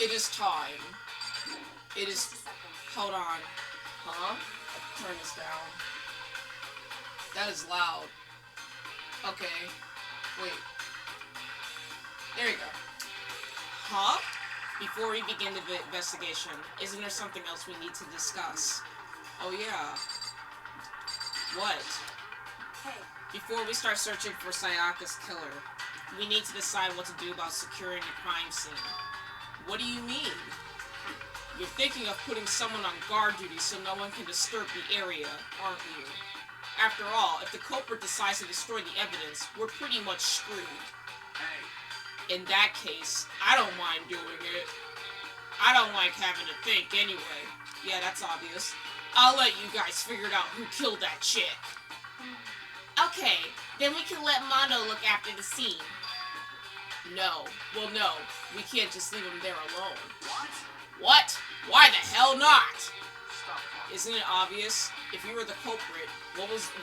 It is time. It is... Hold on. Huh? Turn this down. That is loud. Okay. Wait. There you go. Huh? Before we begin the investigation, isn't there something else we need to discuss? Oh yeah. What? Hey. Before we start searching for Sayaka's killer, we need to decide what to do about securing the crime scene. What do you mean? You're thinking of putting someone on guard duty so no one can disturb the area, aren't you? After all, if the culprit decides to destroy the evidence, we're pretty much screwed. Hey. In that case, I don't mind doing it. I don't like having to think anyway. Yeah, that's obvious. I'll let you guys figure out who killed that chick. Okay, then we can let Mondo look after the scene. No. Well, no. We can't just leave him there alone. What? What? Why the hell not? Stop. Isn't it obvious? If you were the culprit,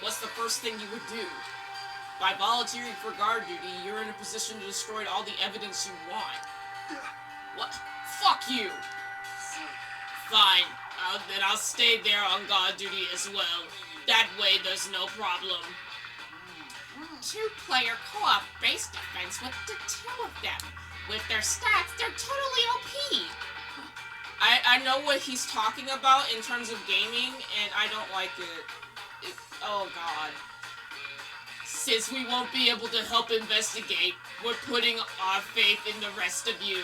what's the first thing you would do? By volunteering for guard duty, you're in a position to destroy all the evidence you want. What? Fuck you! Fine. Then I'll stay there on guard duty as well. That way there's no problem. Two-player co-op base defense with the two of them. With their stats, they're totally OP. I know what he's talking about in terms of gaming, and I don't like it. Oh god. Since we won't be able to help investigate, we're putting our faith in the rest of you.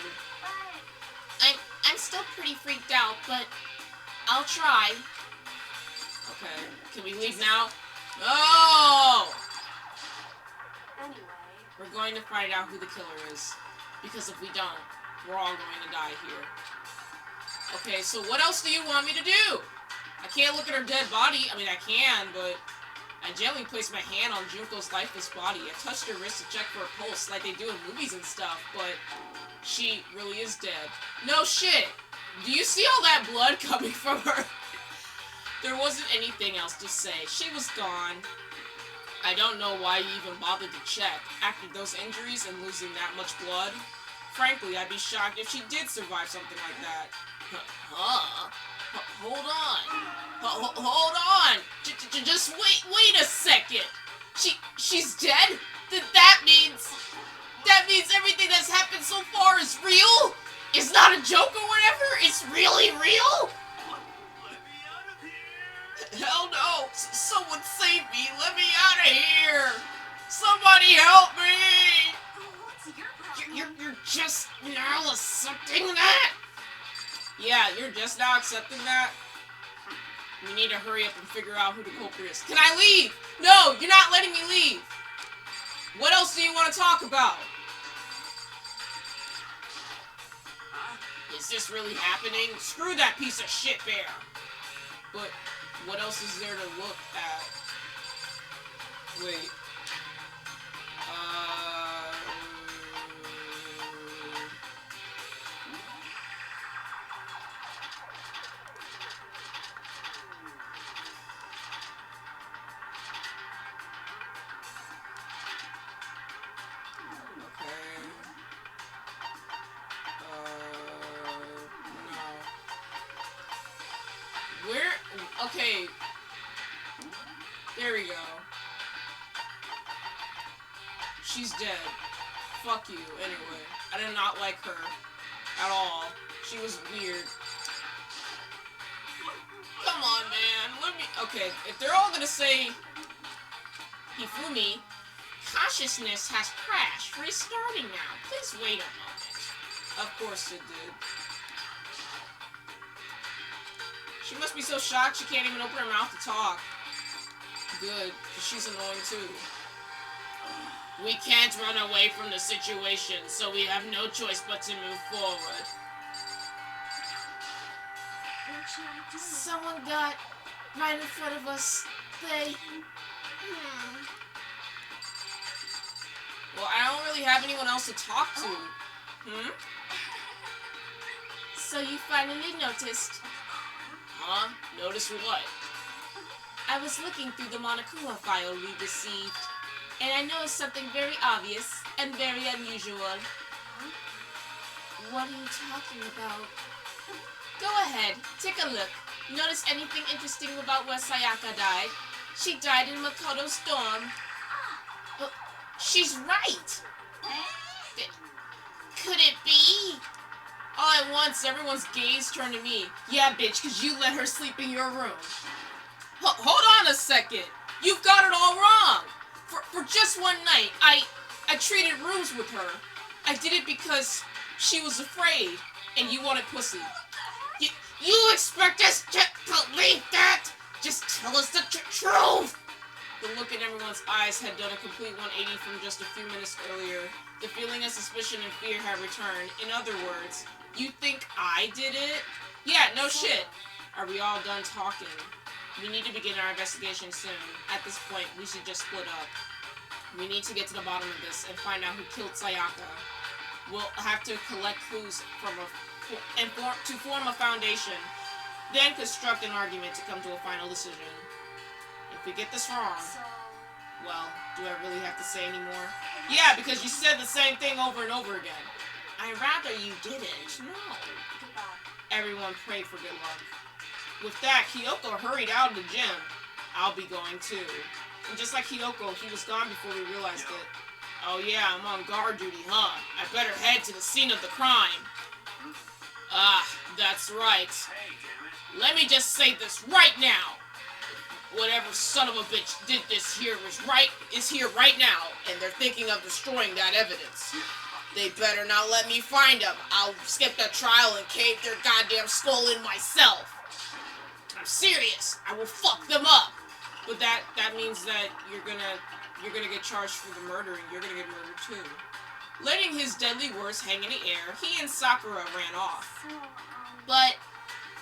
I'm still pretty freaked out, but I'll try. Okay, can we leave now? No! Anyway. We're going to find out who the killer is. Because if we don't, we're all going to die here. Okay, so what else do you want me to do? I can't look at her dead body. I mean, I can, but... I gently placed my hand on Junko's lifeless body. I touched her wrist to check for a pulse, like they do in movies and stuff, but... She really is dead. No shit! Do you see all that blood coming from her? There wasn't anything else to say. She was gone. I don't know why you even bothered to check. After those injuries and losing that much blood, frankly, I'd be shocked if she did survive something like that. Huh? Hold on. Hold on. Just wait a second. She's dead? That means everything that's happened so far is real? It's not a joke or whatever? It's really real? Let me out of here. Hell no! Someone save me! Let me out of here! Somebody help me! What's your problem? You're just now accepting that? Yeah, you're just now accepting that? We need to hurry up and figure out who the culprit is. Can I leave? No, you're not letting me leave! What else do you want to talk about? Is this really happening? Screw that piece of shit bear! But what else is there to look at? Wait. Okay. There we go. She's dead. Fuck you, anyway. I did not like her. At all. She was weird. Come on, man. Let me... Okay, if they're all gonna say... Hifumi, consciousness has crashed. Restarting now. Please wait a moment. Of course it did. She must be so shocked she can't even open her mouth to talk. Good, because she's annoying too. We can't run away from the situation, so we have no choice but to move forward. What should I do? Someone got right in front of us. They... Well, I don't really have anyone else to talk to. So you finally noticed. Huh? Notice what? I was looking through the Monokuma file we received, and I noticed something very obvious and very unusual. What are you talking about? Go ahead, take a look. Notice anything interesting about where Sayaka died? She died in Makoto's dorm. She's right! Could it be? All at once, everyone's gaze turned to me. Yeah, bitch, because you let her sleep in your room. Hold on a second. You've got it all wrong. For just one night, I traded rooms with her. I did it because she was afraid, and you wanted pussy. You expect us to believe that? Just tell us the truth! The look in everyone's eyes had done a complete 180 from just a few minutes earlier. The feeling of suspicion and fear had returned. In other words, you think I did it? Yeah, no shit. Are we all done talking? We need to begin our investigation soon. At this point, we should just split up. We need to get to the bottom of this and find out who killed Sayaka. We'll have to collect clues to form a foundation, then construct an argument to come to a final decision. If we get this wrong, well, do I really have to say any more? Yeah, because you said the same thing over and over again. I'd rather you didn't. No. Everyone prayed for good luck. With that, Kyoko hurried out of the gym. I'll be going too. And just like Kyoko, he was gone before we realized it. Oh yeah, I'm on guard duty, huh? I better head to the scene of the crime. Ah, that's right. Let me just say this right now. Whatever son of a bitch did this here is here right now, and they're thinking of destroying that evidence. They better not let me find them. I'll skip the trial and cave their goddamn skull in myself. I'm serious. I will fuck them up. But that means that you're gonna get charged for the murder, and you're gonna get murdered too. Letting his deadly words hang in the air, he and Sakura ran off. But,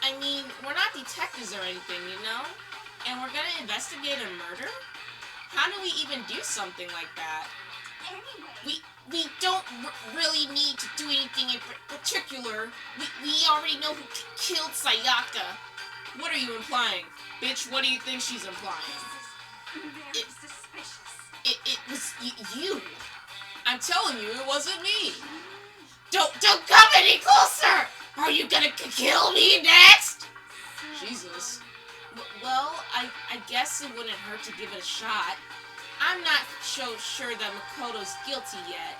I mean, we're not detectives or anything, you know? And we're gonna investigate a murder? How do we even do something like that? Anyway. We don't really need to do anything in particular. We already know who killed Sayaka. What are you implying? Bitch, what do you think she's implying? Very suspicious. It was you. I'm telling you, it wasn't me. Don't come any closer! Are you gonna kill me next? Jesus. Well, I guess it wouldn't hurt to give it a shot. I'm not so sure that Makoto's guilty yet.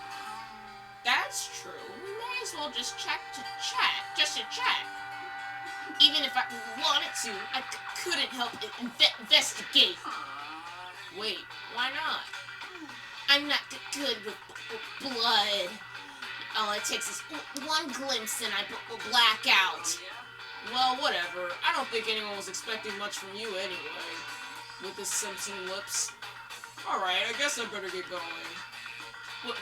That's true. We may as well just check. Just to check. Even if I wanted to, I couldn't help investigate. Wait, why not? I'm not good with blood. All it takes is one glimpse and I black out. Well, whatever. I don't think anyone was expecting much from you anyway. With the Simpson lips. Alright, I guess I better get going.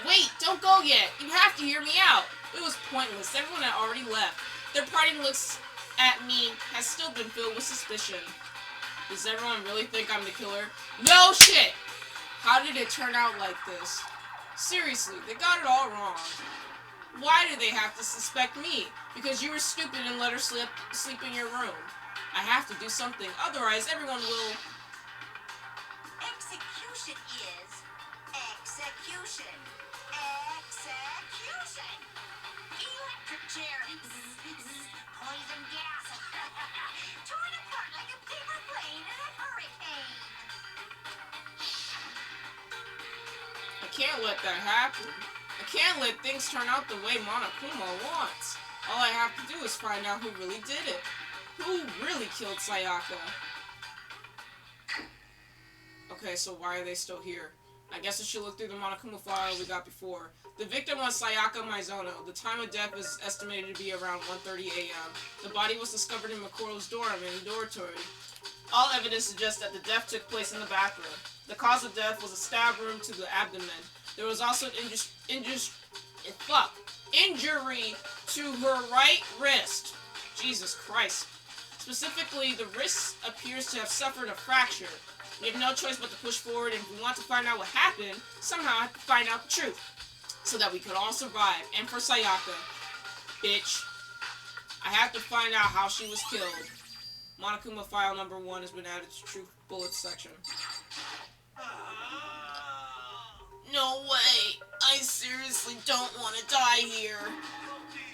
Wait, don't go yet. You have to hear me out. It was pointless. Everyone had already left. Their parting looks at me has still been filled with suspicion. Does everyone really think I'm the killer? No shit! How did it turn out like this? Seriously, they got it all wrong. Why did they have to suspect me? Because you were stupid and let her sleep in your room. I have to do something, otherwise everyone will... Execution is execution. Execution. Electric chair. Poison gas. Torn apart like a paper plane in a hurricane. I can't let that happen. I can't let things turn out the way Monokuma wants. All I have to do is find out who really did it. Who really killed Sayaka? Okay, so why are they still here? I guess I should look through the Monokuma file we got before. The victim was Sayaka Maizono. The time of death is estimated to be around 1:30 a.m. The body was discovered in Makoto's dorm in the dormitory. All evidence suggests that the death took place in the bathroom. The cause of death was a stab wound to the abdomen. There was also an injury to her right wrist. Jesus Christ. Specifically, the wrist appears to have suffered a fracture. We have no choice but to push forward, and if we want to find out what happened, somehow I have to find out the truth. So that we could all survive. And for Sayaka, bitch, I have to find out how she was killed. Monokuma file number 1 has been added to Truth Bullets section. No way. I seriously don't want to die here.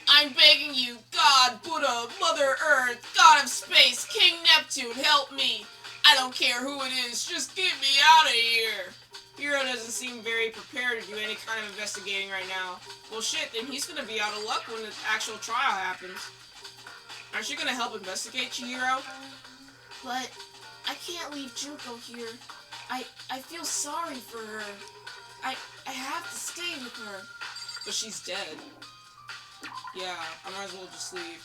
I'm begging you, God, Buddha, Mother Earth, God of Space, King Neptune, help me. I don't care who it is, just get me out of here. Hero doesn't seem very prepared to do any kind of investigating right now. Well shit, then he's gonna be out of luck when the actual trial happens. Aren't you gonna help investigate, Chihiro? But I can't leave Junko here. I feel sorry for her. I have to stay with her. But she's dead. Yeah, I might as well just leave.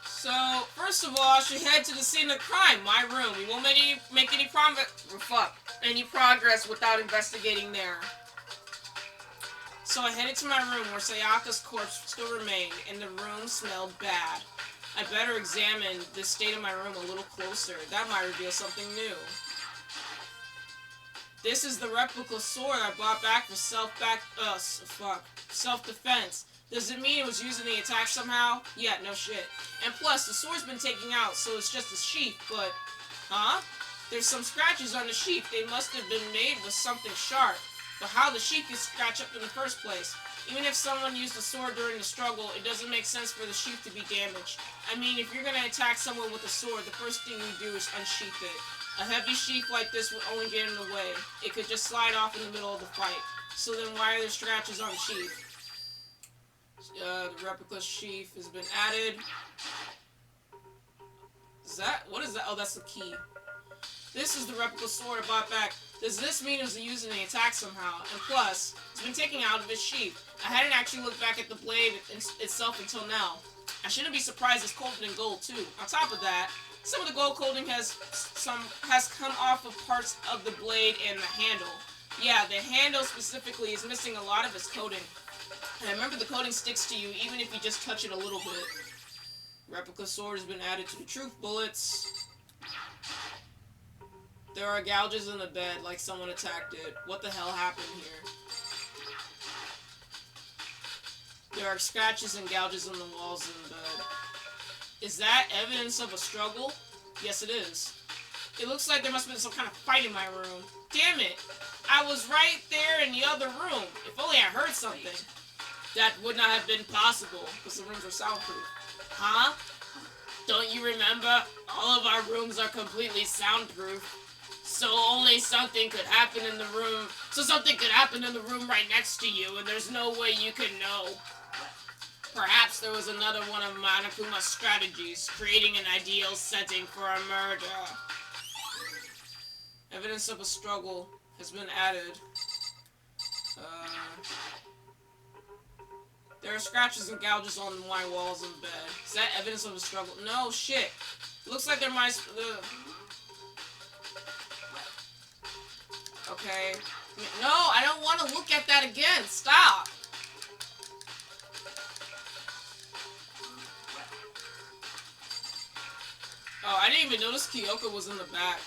So, first of all, I should head to the scene of crime, my room. We won't make any progress without investigating there. So I headed to my room where Sayaka's corpse still remained, and the room smelled bad. I better examine the state of my room a little closer. That might reveal something new. This is the replica sword I bought back for self-defense. Does it mean it was used in the attack somehow? Yeah, no shit. And plus, the sword's been taken out, so it's just a sheath, but... Huh? There's some scratches on the sheath. They must have been made with something sharp. But how the sheath gets scratched up in the first place? Even if someone used the sword during the struggle, it doesn't make sense for the sheath to be damaged. I mean, if you're gonna attack someone with a sword, the first thing you do is unsheath it. A heavy sheath like this would only get in the way. It could just slide off in the middle of the fight. So then why are there scratches on the sheath? The replica sheath has been added. What is that? Oh, that's the key. This is the replica sword I bought back. Does this mean it was used in the attack somehow? And plus, it's been taken out of its sheath. I hadn't actually looked back at the blade itself until now. I shouldn't be surprised it's coated in gold too. On top of that, some of the gold coating has come off of parts of the blade and the handle. Yeah, the handle specifically is missing a lot of its coating. And remember, the coating sticks to you even if you just touch it a little bit. Replica sword has been added to the truth bullets. There are gouges in the bed, like someone attacked it. What the hell happened here? There are scratches and gouges on the walls in the bed. Is that evidence of a struggle? Yes, it is. It looks like there must have been some kind of fight in my room. Damn it! I was right there in the other room. If only I heard something. That would not have been possible, because the rooms are soundproof. Huh? Don't you remember? All of our rooms are completely soundproof. So only something could happen in the room. So something could happen in the room right next to you, and there's no way you could know. Perhaps there was another one of Monokuma's strategies, creating an ideal setting for a murder. Evidence of a struggle has been added. There are scratches and gouges on my walls in bed. Is that evidence of a struggle? No, shit. Looks like there might... Okay. No, I don't want to look at that again. Stop. Oh, I didn't even notice Kyoko was in the back.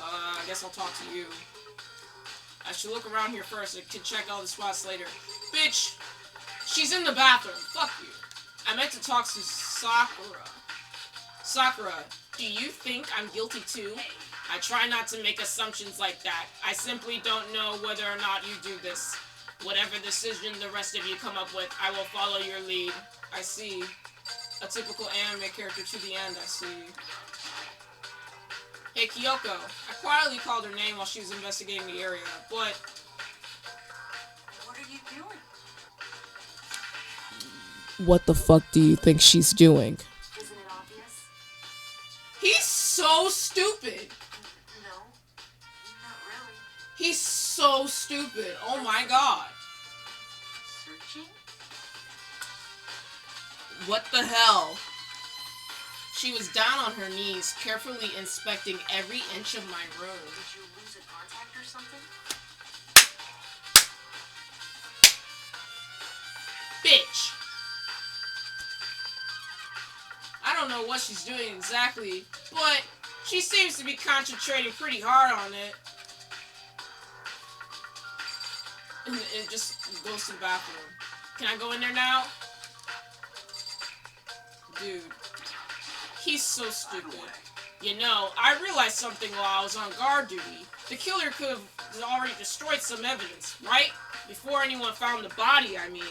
I guess I'll talk to you. I should look around here first. I can check all the spots later. Bitch! She's in the bathroom. Fuck you. I meant to talk to Sakura. Sakura, do you think I'm guilty too? I try not to make assumptions like that. I simply don't know whether or not you do this. Whatever decision the rest of you come up with, I will follow your lead. I see. A typical anime character to the end, I see. Hey, Kyoko. I quietly called her name while she was investigating the area, but... What are you doing? What the fuck do you think she's doing? Isn't it obvious? He's so stupid! No, not really. He's so stupid. Oh my god. Searching? What the hell? She was down on her knees, carefully inspecting every inch of my room. Did you lose a contact or something? Bitch! I don't know what she's doing exactly, but she seems to be concentrating pretty hard on it. And it just goes to the bathroom. Can I go in there now? Dude. He's so stupid. You know, I realized something while I was on guard duty. The killer could have already destroyed some evidence, right? Before anyone found the body, I mean.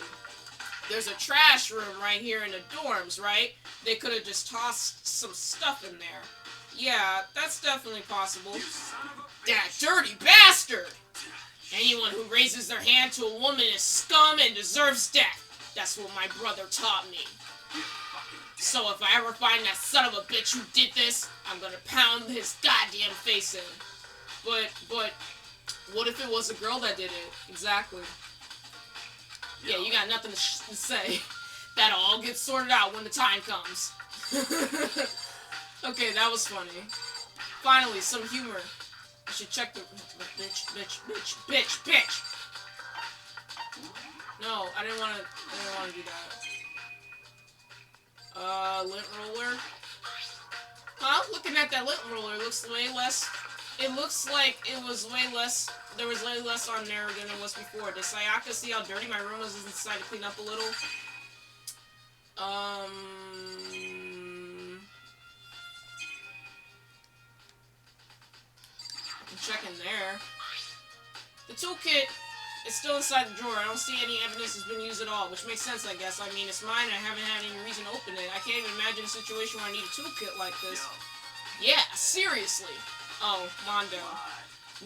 There's a trash room right here in the dorms, right? They could have just tossed some stuff in there. Yeah, that's definitely possible. That dirty bastard! Anyone who raises their hand to a woman is scum and deserves death. That's what my brother taught me. So if I ever find that son of a bitch who did this, I'm gonna pound his goddamn face in. But, what if it was a girl that did it? Exactly. Yeah, you got nothing to say. That'll all get sorted out when the time comes. Okay, that was funny. Finally, some humor. I should check the... Bitch! No, I didn't want to do that. Lint roller? Huh? Looking at that lint roller, looks way less... It looks like it was way less... There was way less on there than it was before. Does Sayaka see how dirty my room was and decide to clean up a little? I'm checking there. The toolkit is still inside the drawer. I don't see any evidence it's been used at all, which makes sense, I guess. I mean, it's mine and I haven't had any reason to open it. I can't even imagine a situation where I need a toolkit like this. Yeah, seriously. Oh, Mondo.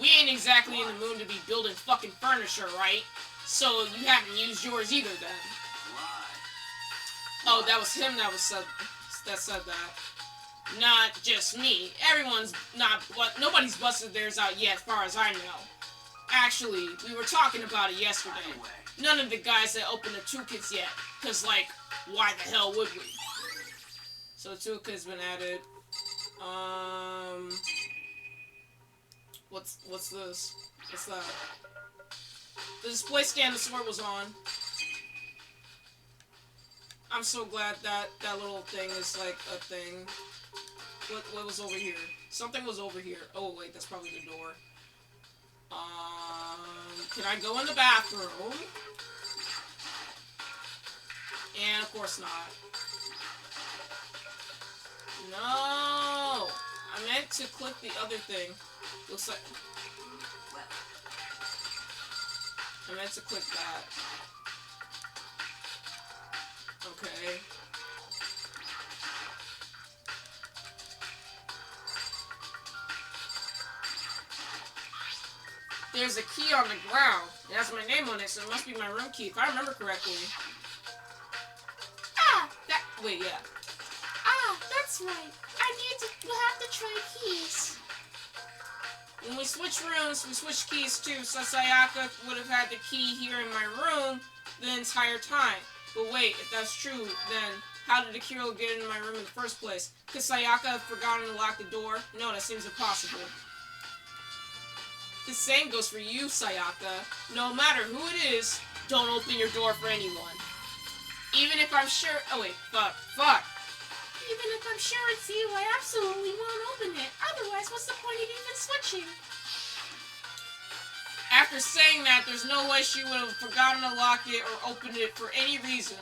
We ain't exactly in the mood to be building fucking furniture, right? So you haven't used yours either, then. Oh, that was him that said that. Not just me. Everyone's not... Nobody's busted theirs out yet, as far as I know. Actually, we were talking about it yesterday. None of the guys that opened the toolkits yet. Because, like, why the hell would we? So the toolkit's been added. What's this? What's that? The display stand the sword was on. I'm so glad that little thing is like a thing. What was over here? Something was over here. Oh wait, that's probably the door. Can I go in the bathroom? And of course not. No! I meant to click the other thing. Looks like... I meant to click that. Okay. There's a key on the ground. It has my name on it, so it must be my room key, if I remember correctly. Wait, yeah. That's right. We'll have to try keys. When we switch rooms, we switch keys too, so Sayaka would have had the key here in my room the entire time. But wait, if that's true, then how did the killer get into my room in the first place? Could Sayaka have forgotten to lock the door? No, that seems impossible. The same goes for you, Sayaka. No matter who it is, don't open your door for anyone. Even if I'm sure... Oh wait, fuck. Even if I'm sure it's you, I absolutely won't open it. Otherwise, what's the point of even switching? After saying that, there's no way she would have forgotten to lock it or opened it for any reason.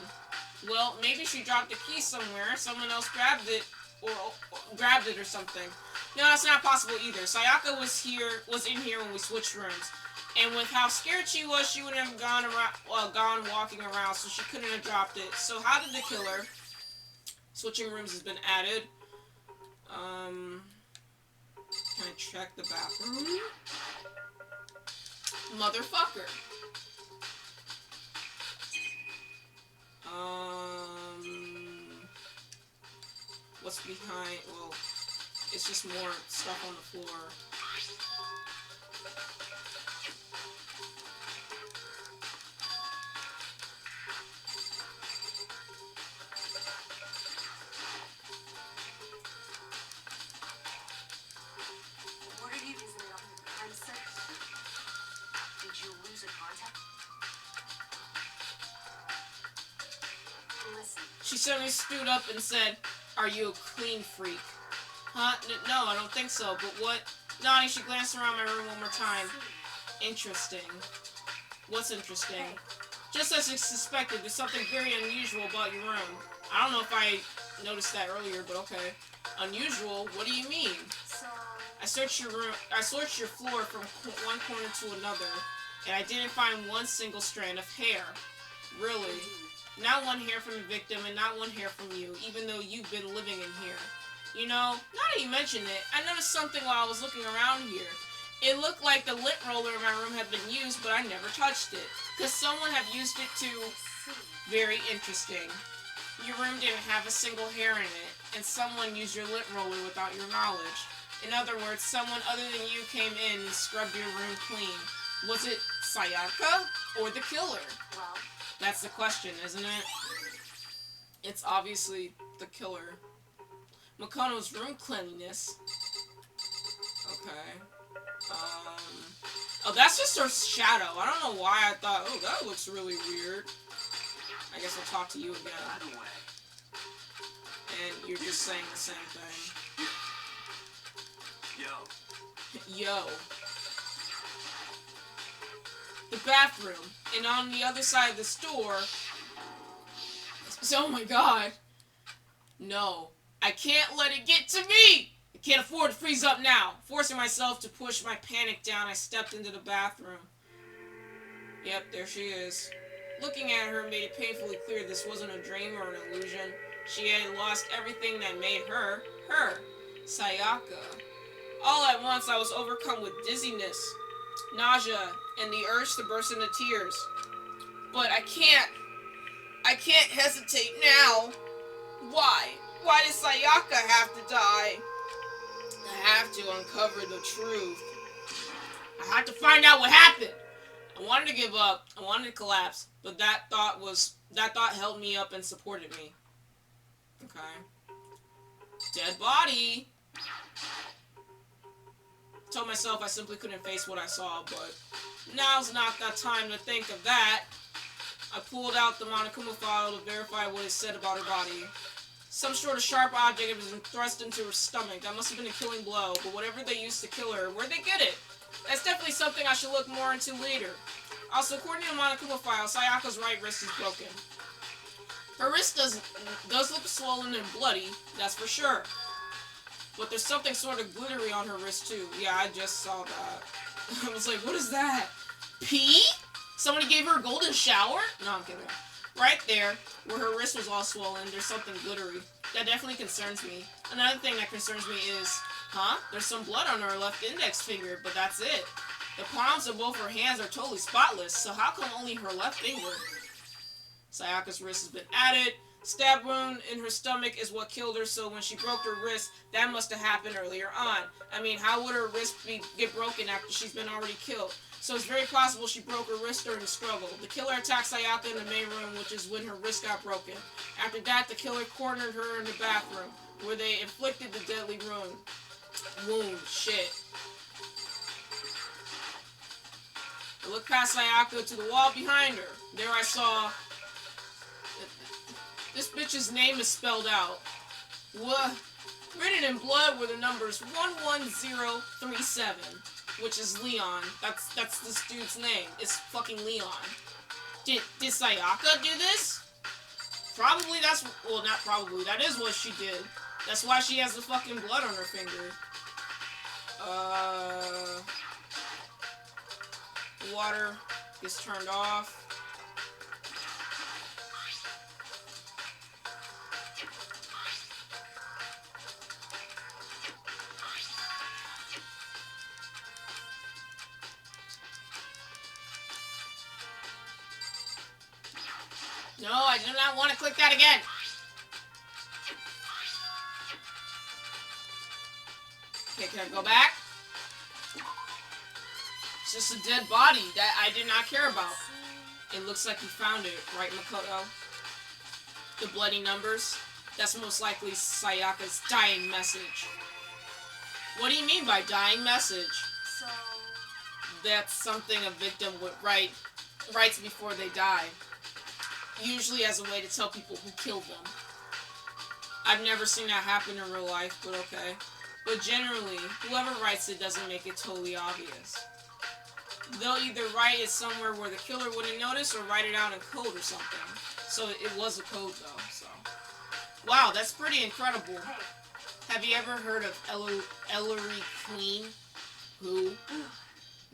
Well, maybe she dropped the key somewhere, someone else grabbed it, or grabbed it or something. No, that's not possible either. Sayaka was in here when we switched rooms. And with how scared she was, she wouldn't have gone walking around, so she couldn't have dropped it. So how did the killer... Switching rooms has been added. Can I check the bathroom? Motherfucker. What's behind? Well, it's just more stuff on the floor. She suddenly stood up and said, "Are you a clean freak?" Huh? No, I don't think so, but what? Nodding, she glanced around my room one more time. Interesting. What's interesting? Just as I suspected, there's something very unusual about your room. I don't know if I noticed that earlier, but okay. Unusual? What do you mean? So, I searched your room. I searched your floor from one corner to another, and I didn't find one single strand of hair. Really? Not one hair from the victim, and not one hair from you, even though you've been living in here. You know, now that you mention it, I noticed something while I was looking around here. It looked like the lint roller in my room had been used, but I never touched it, because someone had used it to. Very interesting. Your room didn't have a single hair in it, and someone used your lint roller without your knowledge. In other words, someone other than you came in and scrubbed your room clean. Was it Sayaka or the killer? well, That's the question, isn't it? It's obviously the killer. Makono's room cleanliness. Okay. Oh, that's just her shadow. I don't know why I thought, oh, that looks really weird. I guess I'll talk to you again. And you're just saying the same thing. Yo. The bathroom. And on the other side of the store... Oh my god. No. I can't let it get to me! I can't afford to freeze up now. Forcing myself to push my panic down, I stepped into the bathroom. Yep, there she is. Looking at her made it painfully clear this wasn't a dream or an illusion. She had lost everything that made her, her. Sayaka. All at once I was overcome with dizziness, nausea, and the urge to burst into tears. But I can't hesitate now. Why? Why did Sayaka have to die? I have to uncover the truth. I had to find out what happened. I wanted to give up. I wanted to collapse. But that thought held me up and supported me. Okay. Dead body. Told myself I simply couldn't face what I saw, but now's not that time to think of that. I pulled out the Monokuma file to verify what it said about her body. Some sort of sharp object had been thrust into her stomach. That must have been a killing blow, but whatever they used to kill her, where'd they get it? That's definitely something I should look more into later. Also, according to the Monokuma file, Sayaka's right wrist is broken. Her wrist does look swollen and bloody, that's for sure. But there's something sort of glittery on her wrist too. Yeah, I just saw that. I was like, what is that? Pee? Somebody gave her a golden shower? No, I'm kidding. Right there, where her wrist was all swollen, there's something glittery. That definitely concerns me. Another thing that concerns me is, there's some blood on her left index finger, but that's it. The palms of both her hands are totally spotless, so how come only her left finger? Sayaka's wrist has been added. Stab wound in her stomach is what killed her, so when she broke her wrist, that must have happened earlier on. I mean, how would her wrist get broken after she's been already killed? So it's very possible she broke her wrist during the struggle. The killer attacked Sayaka in the main room, which is when her wrist got broken. After that, the killer cornered her in the bathroom, where they inflicted the deadly wound. Shit. I looked past Sayaka to the wall behind her. There I saw... This bitch's name is spelled out. What? Written in blood were the numbers 11037, which is Leon. That's this dude's name. It's fucking Leon. Did Sayaka do this? Probably that's... Well, not probably. That is what she did. That's why she has the fucking blood on her finger. Water gets turned off. No, I do not want to click that again. Okay, can I go back? It's just a dead body that I did not care about. It looks like you found it, right, Makoto? The bloody numbers? That's most likely Sayaka's dying message. What do you mean by dying message? So... That's something a victim would writes before they die. Usually as a way to tell people who killed them. I've never seen that happen in real life, but okay. But generally, whoever writes it doesn't make it totally obvious. They'll either write it somewhere where the killer wouldn't notice or write it out in code or something. So it was a code though, so. Wow, that's pretty incredible. Hey, Have you ever heard of Ellery Queen? Who?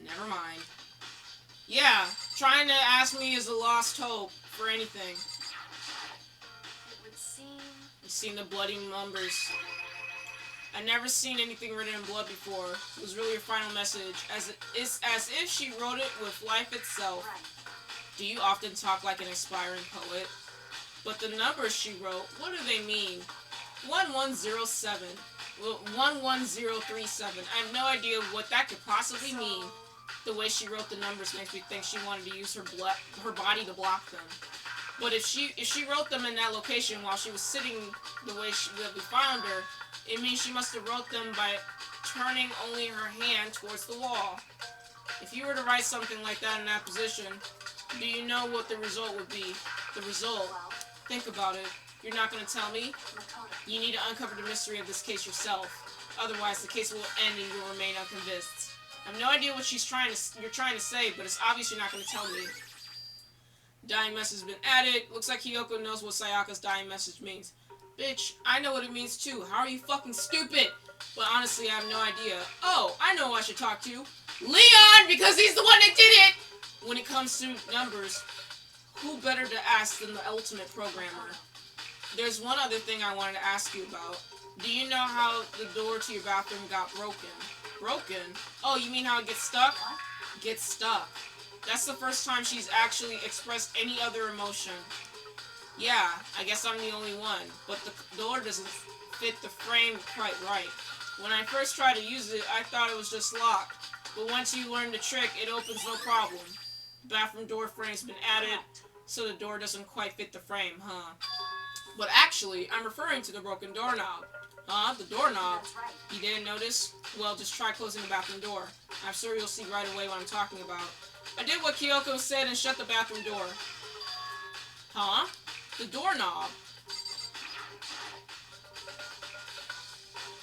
Never mind. Yeah, trying to ask me is a lost hope for anything. it would seem... You've seen the bloody numbers. I've never seen anything written in blood before. It was really her final message. It's as if she wrote it with life itself. Right. Do you often talk like an aspiring poet? But the numbers she wrote, what do they mean? 1107. Well, 11037. I have no idea what that could possibly mean. The way she wrote the numbers makes me think she wanted to use her body to block them. But if she wrote them in that location while she was sitting the way we found her, it means she must have wrote them by turning only her hand towards the wall. If you were to write something like that in that position, do you know what the result would be? The result. Well, Think about it. You're not going to tell me? Makoto. You need to uncover the mystery of this case yourself. Otherwise, the case will end and you will remain unconvinced. I have no idea what you're trying to say, but it's obvious you're not going to tell me. Dying message has been added. Looks like Kyoko knows what Sayaka's dying message means. Bitch, I know what it means too. How are you fucking stupid? But honestly, I have no idea. Oh, I know who I should talk to. Leon, because he's the one that did it! When it comes to numbers, who better to ask than the ultimate programmer? There's one other thing I wanted to ask you about. Do you know how the door to your bathroom got broken? Broken? Oh, you mean how it gets stuck? Gets stuck. That's the first time she's actually expressed any other emotion. Yeah, I guess I'm the only one, but the door doesn't fit the frame quite right. When I first tried to use it, I thought it was just locked, but once you learn the trick, it opens no problem. The bathroom door frame's been added, so the door doesn't quite fit the frame, huh? But actually, I'm referring to the broken doorknob. Huh? The doorknob? That's right. You didn't notice? Well, just try closing the bathroom door. I'm sure you'll see right away what I'm talking about. I did what Kyoko said and shut the bathroom door. Huh? The doorknob.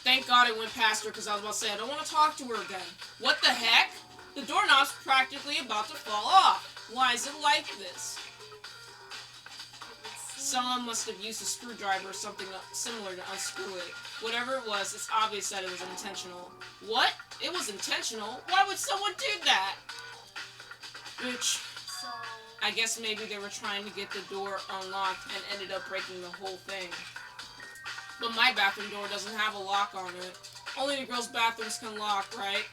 Thank God it went past her because I was about to say, I don't want to talk to her again. What the heck? The doorknob's practically about to fall off. Why is it like this? Someone must have used a screwdriver or something similar to unscrew it. Whatever it was, it's obvious that it was intentional. What? It was intentional? Why would someone do that? Bitch. So... I guess maybe they were trying to get the door unlocked and ended up breaking the whole thing. But my bathroom door doesn't have a lock on it. Only the girls' bathrooms can lock, right?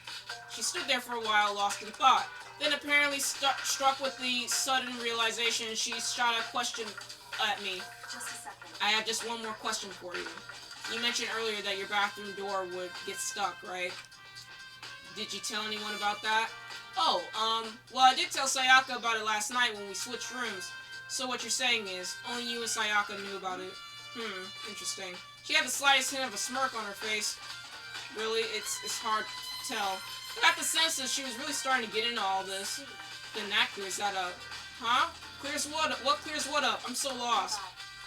She stood there for a while, lost in thought. Then apparently struck with the sudden realization, she shot a question at me. Just a second. I have just one more question for you. You mentioned earlier that your bathroom door would get stuck, right? Did you tell anyone about that? Oh, well, I did tell Sayaka about it last night when we switched rooms. So what you're saying is, only you and Sayaka knew about it. Interesting. She had the slightest hint of a smirk on her face. Really, it's hard to tell. I got the sense that she was really starting to get into all this. Then that clears that up. Huh? Clears what up? What clears what up? I'm so lost.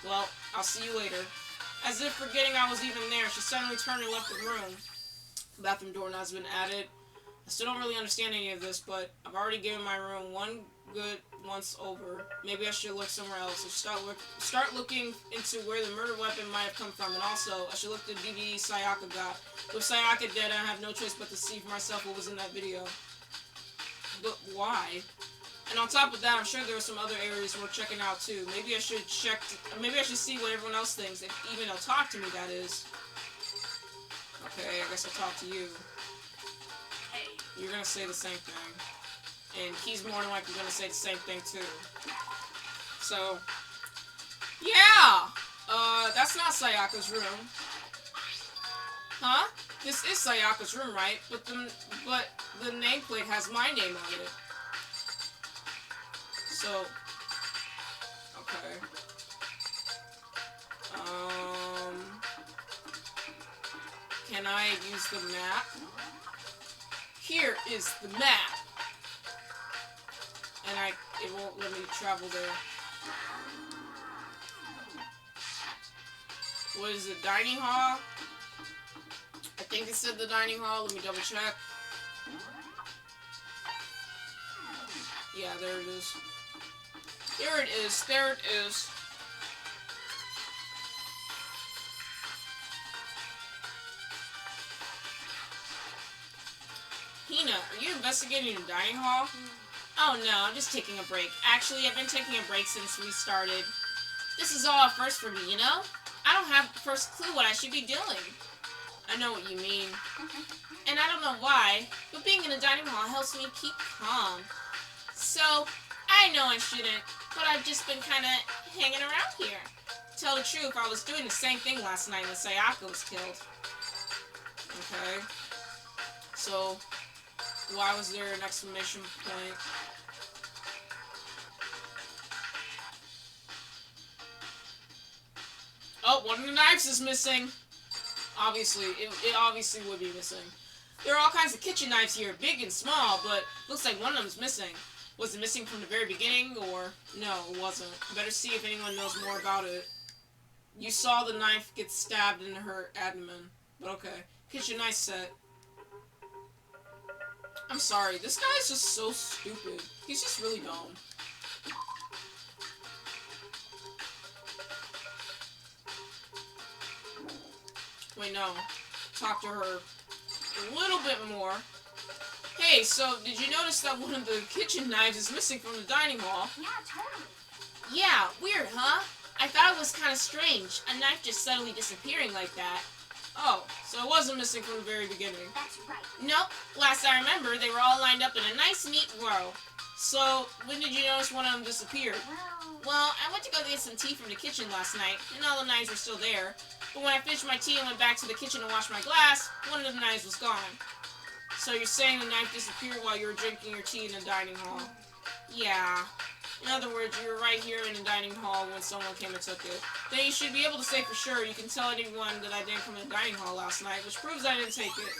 Well, I'll see you later. As if forgetting I was even there, she suddenly turned and left the room. The bathroom doorknob's been added. I still don't really understand any of this, but I've already given my room one good once over. Maybe I should look somewhere else. I should start looking into where the murder weapon might have come from, and also, I should look at the DVD Sayaka got. With Sayaka dead, I have no choice but to see for myself what was in that video. But why? And on top of that, I'm sure there are some other areas worth checking out too. Maybe I should maybe I should see what everyone else thinks, if even they'll talk to me, that is. Okay, I guess I'll talk to you. Hey. You're gonna say the same thing. And he's more than likely gonna say the same thing too. So, yeah! That's not Sayaka's room. Huh? This is Sayaka's room, right? But the nameplate has my name on it. So, okay. Can I use the map? Here is the map. And it won't let me travel there. What is it, dining hall? I think it said the dining hall. Let me double check. Yeah, there it is. There it is. There it is. Hina, are you investigating the dining hall? Oh no, I'm just taking a break. Actually, I've been taking a break since we started. This is all a first for me, you know? I don't have the first clue what I should be doing. I know what you mean. And I don't know why, but being in a dining hall helps me keep calm. So, I know I shouldn't, but I've just been kind of hanging around here. To tell the truth, I was doing the same thing last night when Sayaka was killed. Okay. So, why was there an exclamation point? Oh, one of the knives is missing. Obviously, it obviously would be missing. There are all kinds of kitchen knives here, big and small, but looks like one of them's missing. Was it missing from the very beginning, or no, it wasn't? Better see if anyone knows more about it. You saw the knife get stabbed in her abdomen, but okay. Kitchen knife set. I'm sorry, this guy is just so stupid. He's just really dumb. Wait, no. Talk to her a little bit more. Hey, so did you notice that one of the kitchen knives is missing from the dining hall? Yeah, totally. Yeah, weird, huh? I thought it was kind of strange. A knife just suddenly disappearing like that. Oh, so it wasn't missing from the very beginning. That's right. Nope. Last I remember, they were all lined up in a nice, neat row. So, when did you notice one of them disappeared? Well, I went to go get some tea from the kitchen last night, and all the knives were still there. But when I finished my tea and went back to the kitchen to wash my glass, one of the knives was gone. So you're saying the knife disappeared while you were drinking your tea in the dining hall? Yeah. In other words, you were right here in the dining hall when someone came and took it. Then you should be able to say for sure you can tell anyone that I didn't come in the dining hall last night, which proves I didn't take it.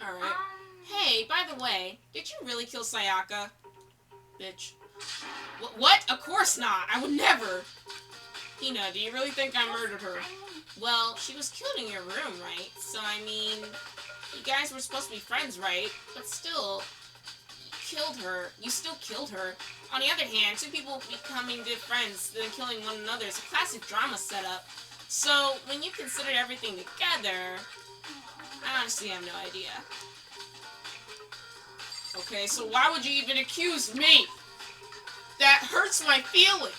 Alright. Hey, by the way, did you really kill Sayaka? Bitch. What? Of course not. I would never. Hina, do you really think I murdered her? Well, she was killed in your room, right? So, I mean, you guys were supposed to be friends, right? But still, killed her. You still killed her. On the other hand, two people becoming good friends, then killing one another is a classic drama setup. So, when you consider everything together, I honestly have no idea. Okay, so why would you even accuse me? That hurts my feelings.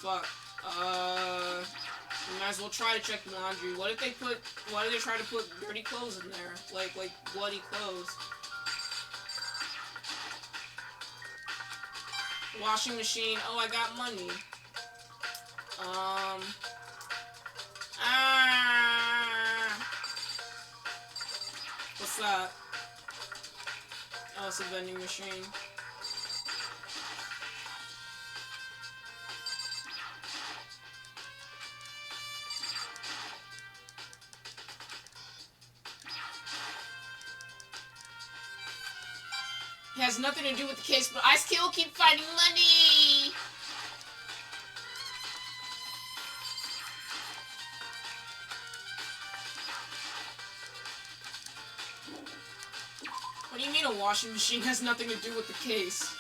Fuck. You might as well try to check the laundry. What if they try to put dirty clothes in there? Like bloody clothes. Washing machine. Oh, I got money. What's that? Oh, it's a vending machine. It has nothing to do with the case, but I still keep finding money! What do you mean a washing machine has nothing to do with the case?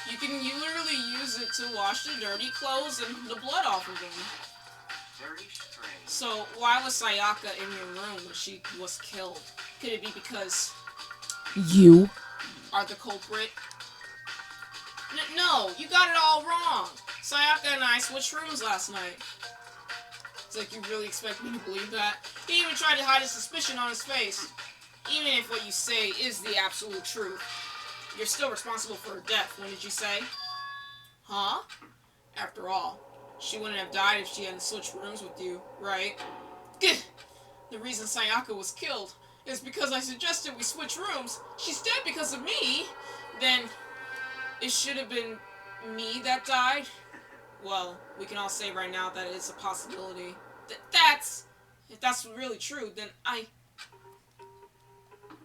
You literally use it to wash the dirty clothes and the blood off of them. Very strange. So, why was Sayaka in your room when she was killed? Could it be because you are the culprit? No, you got it all wrong. Sayaka and I switched rooms last night. It's like you really expect me to believe that? He even tried to hide his suspicion on his face. Even if what you say is the absolute truth. You're still responsible for her death, wouldn't you say? Huh? After all, she wouldn't have died if she hadn't switched rooms with you, right? The reason Sayaka was killed is because I suggested we switch rooms. She's dead because of me. Then, it should have been me that died? Well, we can all say right now that it's a possibility. If that's really true, then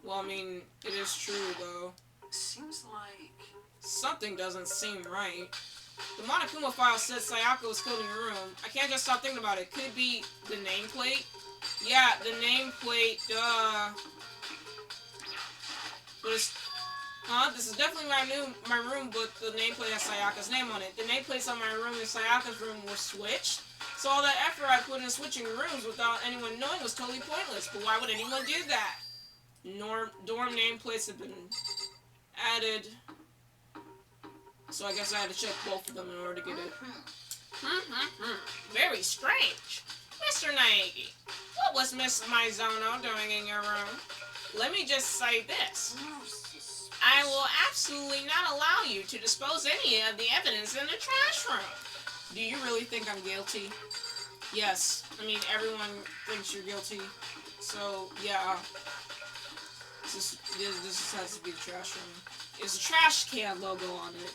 well, I mean, it is true, though. Seems like... Something doesn't seem right. The Monokuma file says Sayaka was killed in your room. I can't just stop thinking about it. Could it be the nameplate? Yeah, the nameplate, duh. But it's... Huh? This is definitely my room, but the nameplate has Sayaka's name on it. The nameplates on my room and Sayaka's room were switched. So all that effort I put in switching rooms without anyone knowing was totally pointless. But why would anyone do that? Dorm nameplates have been added. So I guess I had to check both of them in order to get it. Very strange. Mr. Naegi, what was Miss Maizono doing in your room? Let me just say this. I will absolutely not allow you to dispose any of the evidence in the trash room. Do you really think I'm guilty? Yes. I mean, everyone thinks you're guilty. So, yeah. This has to be the trash room. There's a trash can logo on it.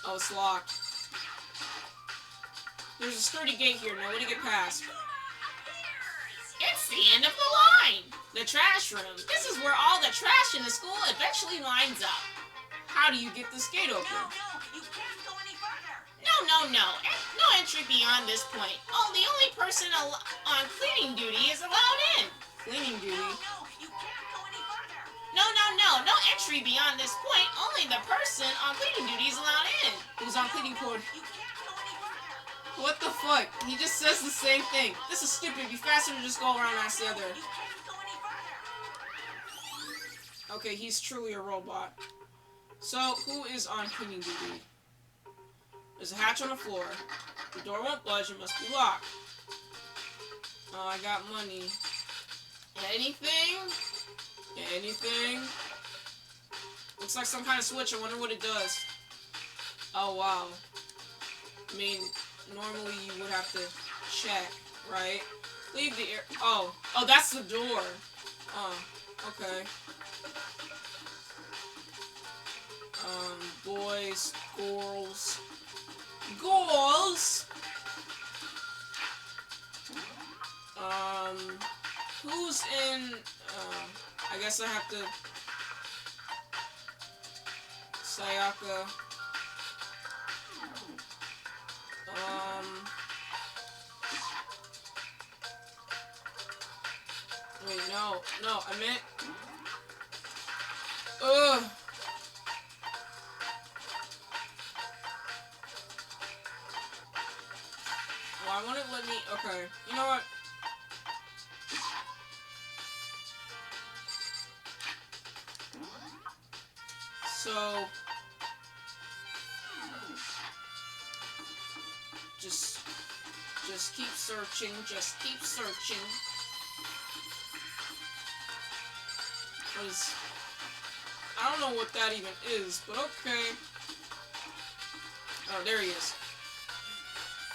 Oh, it's locked. There's a sturdy gate here. Nobody get past. It's the end of the line! The trash room. This is where all the trash in the school eventually lines up. How do you get this gate open? No, you can't go any further. No. No entry beyond this point. Oh, the only person on cleaning duty is allowed in. Cleaning duty? No, you can't go any further. No. No entry beyond this point. Only the person on cleaning duty is allowed in. Who's on cleaning board? You can't go any further. What the fuck? He just says the same thing. This is stupid. It'd be faster to just go around and ask the other. You can't go any further. Okay, he's truly a robot. So, who is on cleaning duty? There's a hatch on the floor. The door won't budge. It must be locked. Oh, I got money. Anything? Anything? Looks like some kind of switch. I wonder what it does. Oh, wow. I mean, normally you would have to check, right? Leave the air. Oh, that's the door. Oh, okay. Boys, girls. Who's in, I guess I have to, Sayaka. Wait, no, I meant, Why won't it let me, okay, you know what? So, just keep searching, Because, I don't know what that even is, but okay. Oh, there he is.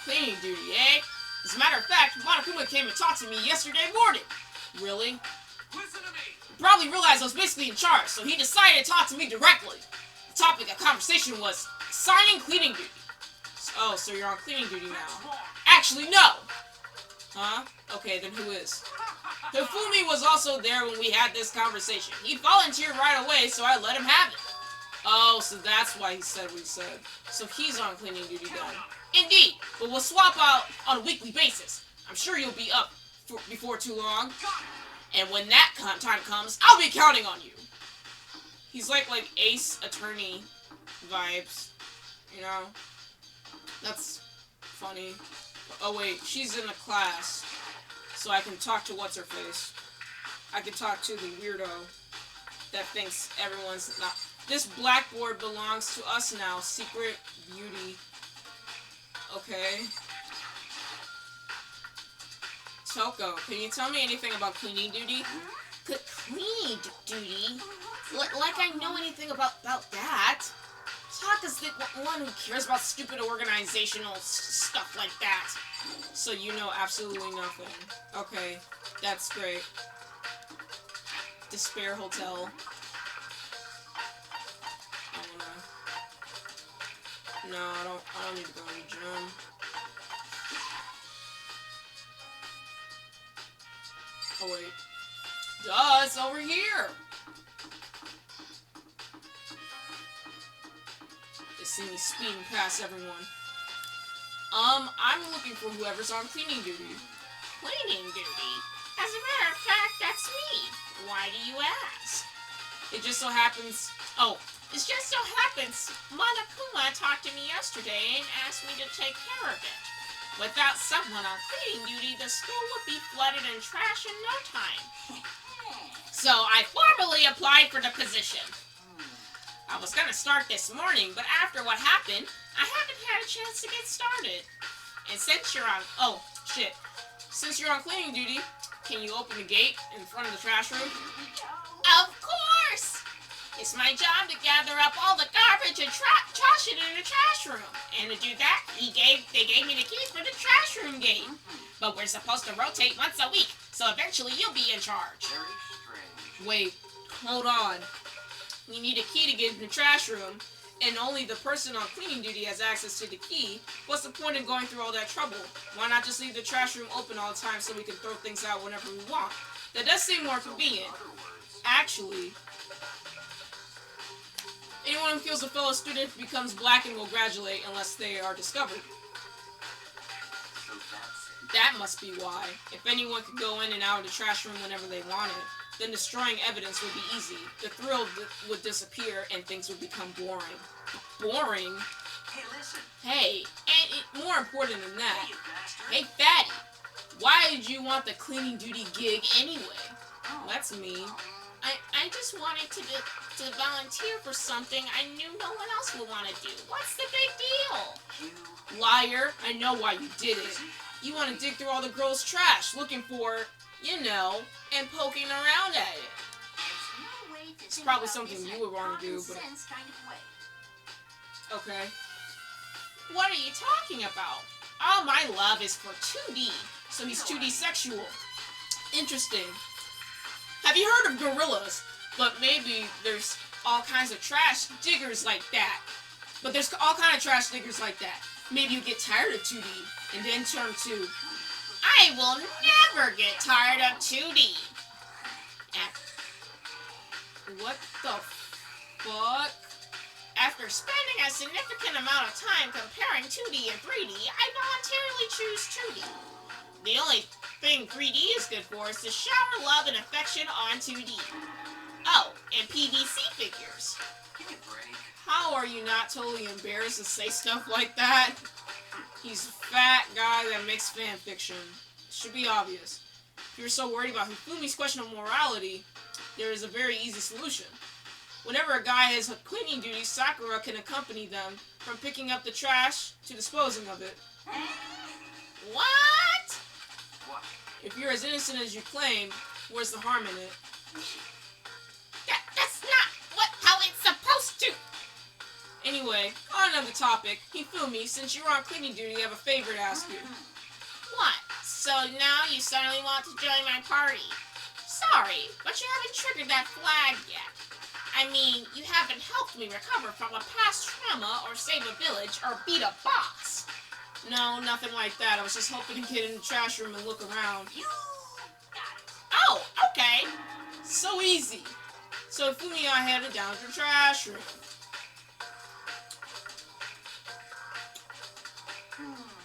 Cleaning duty, eh? As a matter of fact, Monokuma came and talked to me yesterday morning. Really? Listen to me. Probably realized I was basically in charge, so he decided to talk to me directly. The topic of conversation was assigning cleaning duty. Oh, so you're on cleaning duty now. Actually, no! Huh? Okay, then who is? Hifumi was also there when we had this conversation. He volunteered right away, so I let him have it. Oh, so that's why he said what he said. So he's on cleaning duty then. Indeed, but we'll swap out on a weekly basis. I'm sure you'll be up before too long. And when that time comes, I'll be counting on you. He's like Ace Attorney vibes, you know? That's funny. Oh wait, she's in a class, so I can talk to what's-her-face. I can talk to the weirdo that thinks everyone's not... This blackboard belongs to us now, Secret Beauty. Okay. Toko, can you tell me anything about cleaning duty? Cleaning duty? Like I know anything about that. Taka's the one who cares about stupid organizational stuff like that. So you know absolutely nothing. Okay, that's great. Despair Hotel. No, I don't need to go to the gym. Oh wait. Duh, it's over here! They see me speeding past everyone. I'm looking for whoever's on cleaning duty. Cleaning duty? As a matter of fact, that's me. Why do you ask? It just so happens... Oh, It just so happens Monokuma talked to me yesterday and asked me to take care of it. Without someone on cleaning duty, the school would be flooded in trash in no time. So I formally applied for the position. I was gonna start this morning, but after what happened, I haven't had a chance to get started. And since you're on... Oh, shit. Since you're on cleaning duty, can you open the gate in front of the trash room? Of course! It's my job to gather up all the garbage and toss it in the trash room. And to do that, they gave me the keys for the trash room gate. But we're supposed to rotate once a week, so eventually you'll be in charge. Very strange. Wait, hold on. You need a key to get in the trash room, and only the person on cleaning duty has access to the key. What's the point in going through all that trouble? Why not just leave the trash room open all the time so we can throw things out whenever we want? That does seem more convenient. In other words, Actually, anyone who kills a fellow student becomes blackened will graduate unless they are discovered. so that's it. That must be why. If anyone could go in and out of the trash room whenever they wanted, then destroying evidence would be easy. The thrill would disappear and things would become boring. Boring? Hey, listen. Hey, and more important than Hey, that, you bastard. hey fatty, why did you want the cleaning duty gig anyway? Oh. That's mean. I just wanted to volunteer for something I knew no one else would want to do. What's the big deal? You... Liar, I know why you did it. You want to dig through all the girls' trash, looking for, you know, and poking around at it. There's no way to It's think probably about something this you in would wanna common do, but- sense kind of way. Okay. What are you talking about? All my love is for 2D, so he's 2D sexual. Interesting. Have you heard of gorillas? But maybe there's all kinds of trash diggers like that. But there's all kinds of trash diggers like that. Maybe you get tired of 2D and then turn to... I will never get tired of 2D. What the fuck? After spending a significant amount of time comparing 2D and 3D, I voluntarily choose 2D. The only thing 3D is good for is to shower love and affection on 2D. Oh, and PVC figures. Give me a break. How are you not totally embarrassed to say stuff like that? He's a fat guy that makes fan fiction. Should be obvious. If you're so worried about Hifumi's question of morality, there is a very easy solution. Whenever a guy has cleaning duty, Sakura can accompany them from picking up the trash to disposing of it. What? What? If you're as innocent as you claim, where's the harm in it? That's not how it's supposed to. Anyway, on another topic, Hifumi, since you're on cleaning duty, I have a favor to ask you. What? So now you suddenly want to join my party? Sorry, but you haven't triggered that flag yet. I mean, you haven't helped me recover from a past trauma or save a village or beat a boss. No, nothing like that. I was just hoping to get in the trash room and look around. You got it. Oh, okay. So easy. So Hifumi and I headed down to the trash room.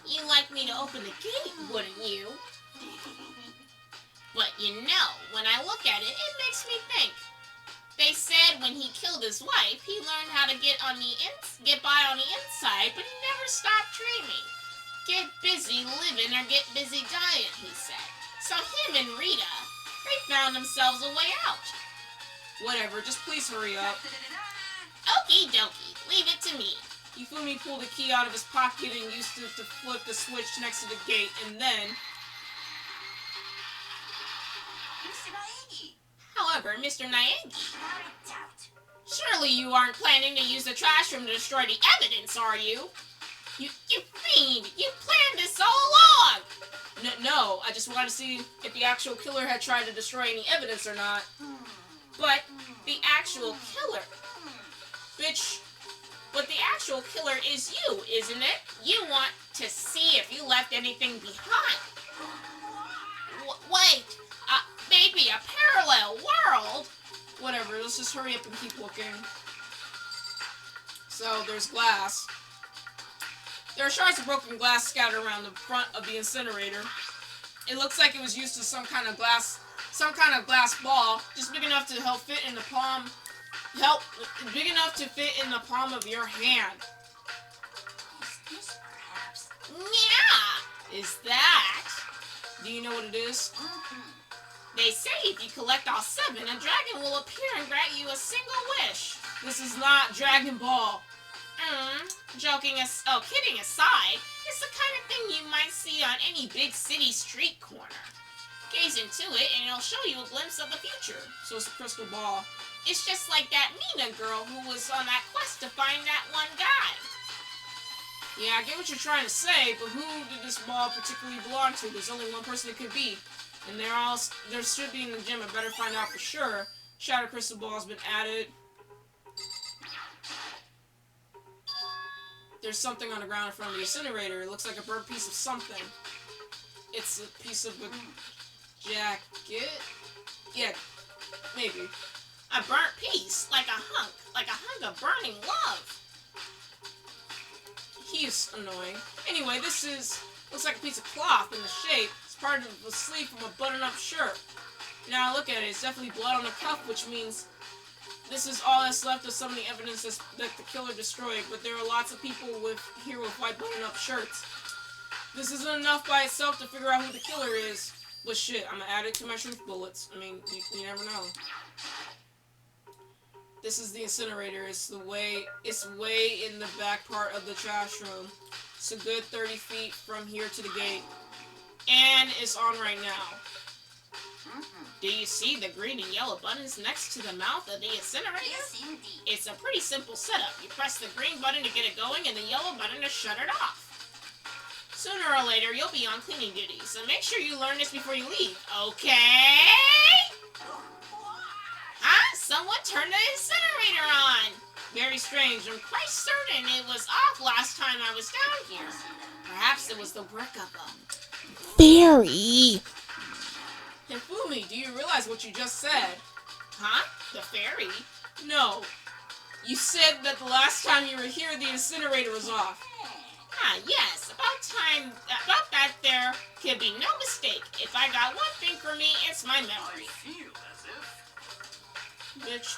You'd like me to open the gate, wouldn't you? But you know, when I look at it, it makes me think. They said when he killed his wife, he learned how to get by on the inside, but he never stopped dreaming. Get busy living or get busy dying, he said. So him and Rita, they found themselves a way out. Whatever, just please hurry up. Okie dokie, leave it to me. Hifumi pulled a key out of his pocket and used it to flip the switch next to the gate, and then... Mr. Naegi. However, Mr. Naegi, Not a doubt. surely you aren't planning to use the trash room to destroy the evidence, are you? You fiend! You planned this all along! No, I just wanted to see if the actual killer had tried to destroy any evidence or not. But the actual killer... Bitch, But the actual killer is you, isn't it? You want to see if you left anything behind. Wait, maybe a parallel world? whatever, let's just hurry up and keep looking. So, there's glass. There are shards of broken glass scattered around the front of the incinerator. It looks like it was used as some kind of glass ball, just big enough to help fit in the palm Help, big enough to fit in the palm of your hand. Is this perhaps? Yeah! Is that? Do you know what it is? They say if you collect all 7, a dragon will appear and grant you a single wish. This is not Dragon Ball. Kidding aside, it's the kind of thing you might see on any big city street corner. Gaze into it and it'll show you a glimpse of the future. So it's a crystal ball. It's just like that Nina girl who was on that quest to find that one guy. Yeah, I get what you're trying to say, but who did this ball particularly belong to? There's only one person it could be. And there should be in the gym. I better find out for sure. Shadow crystal ball has been added. There's something on the ground in front of the incinerator. It looks like a burnt piece of something. It's a piece of a jacket? Yeah, maybe. A burnt piece, like a hunk of burning love. He's annoying. Anyway, looks like a piece of cloth in the shape. It's part of the sleeve from a button-up shirt. Now I look at it, it's definitely blood on the cuff, which means this is all that's left of some of the evidence that the killer destroyed, but there are lots of people here with white button-up shirts. This isn't enough by itself to figure out who the killer is. But shit, I'm gonna add it to my truth bullets. I mean, you never know. This is the incinerator. It's way in the back part of the trash room. It's a good 30 feet from here to the gate. And it's on right now. Do you see the green and yellow buttons next to the mouth of the incinerator? Yes, indeed. It's a pretty simple setup. You press the green button to get it going and the yellow button to shut it off. Sooner or later, you'll be on cleaning duty, so make sure you learn this before you leave, okay? Huh? Someone turned the incinerator on! Very strange. I'm quite certain it was off last time I was down here. Perhaps it was the work of a fairy. Hifumi, do you realize what you just said? Huh? The fairy? No. You said that the last time you were here, the incinerator was off. Ah, yes. About that there could be no mistake. If I got one thing for me, it's my memory. Feel as if Bitch.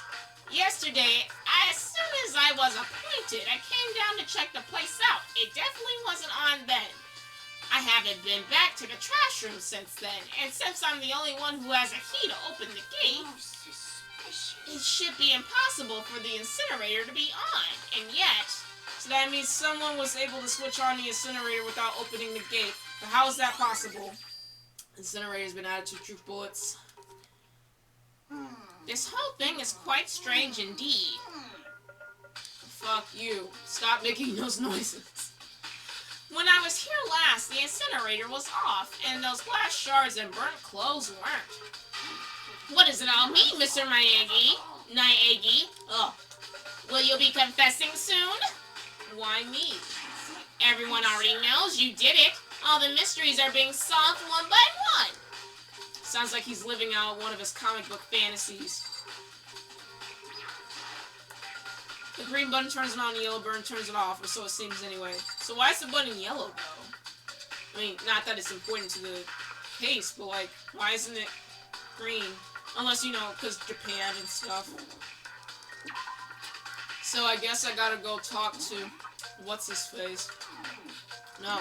Yesterday, as soon as I was appointed, I came down to check the place out. It definitely wasn't on then. I haven't been back to the trash room since then, and since I'm the only one who has a key to open the gate, it should be impossible for the incinerator to be on. And yet, So that means someone was able to switch on the incinerator without opening the gate. But how is that possible? Incinerator's been added to truth bullets. this whole thing is quite strange indeed. Fuck you. Stop making those noises. When I was here last, the incinerator was off, and those glass shards and burnt clothes weren't. What does it all mean, Mr. Naegi? Ugh. Will you be confessing soon? Why me? Everyone already knows you did it. All the mysteries are being solved one by one. Sounds like he's living out one of his comic book fantasies. The green button turns it on, the yellow button turns it off, or so it seems anyway. So why is the button yellow, though? I mean, not that it's important to the case, but like, why isn't it green? Unless, you know, because Japan and stuff. So I guess I gotta go talk to... what's-his-face? No.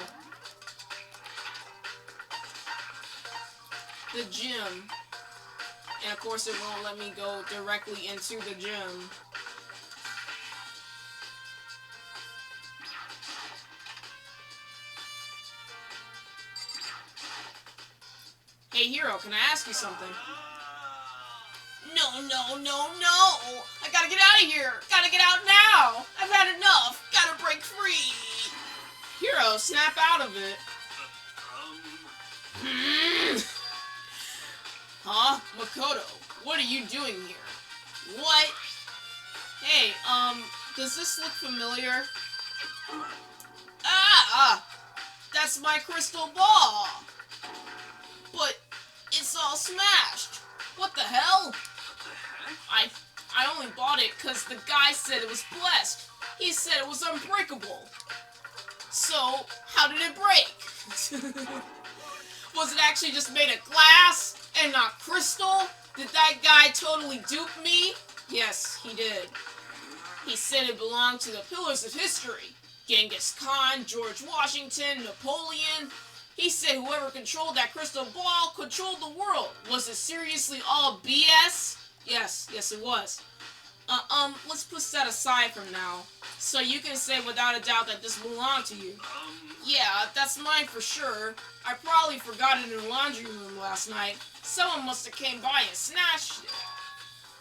The gym. And of course it won't let me go directly into the gym. Hey Hero, can I ask you something? No, no, no, no! I gotta get out of here! Gotta get out now! I've had enough! Gotta break free! Hero, snap out of it! Huh? Makoto, what are you doing here? What? Hey, does this look familiar? That's my crystal ball! But it's all smashed! What the hell? I only bought it because the guy said it was blessed. He said it was unbreakable. So, how did it break? Was it actually just made of glass and not crystal? Did that guy totally dupe me? Yes, he did. He said it belonged to the pillars of history. Genghis Khan, George Washington, Napoleon. He said whoever controlled that crystal ball controlled the world. Was it seriously all BS? Yes, it was. Let's put that aside from now. So you can say without a doubt that this belonged to you. Yeah, that's mine for sure. I probably forgot it in the laundry room last night. Someone must have came by and snatched it.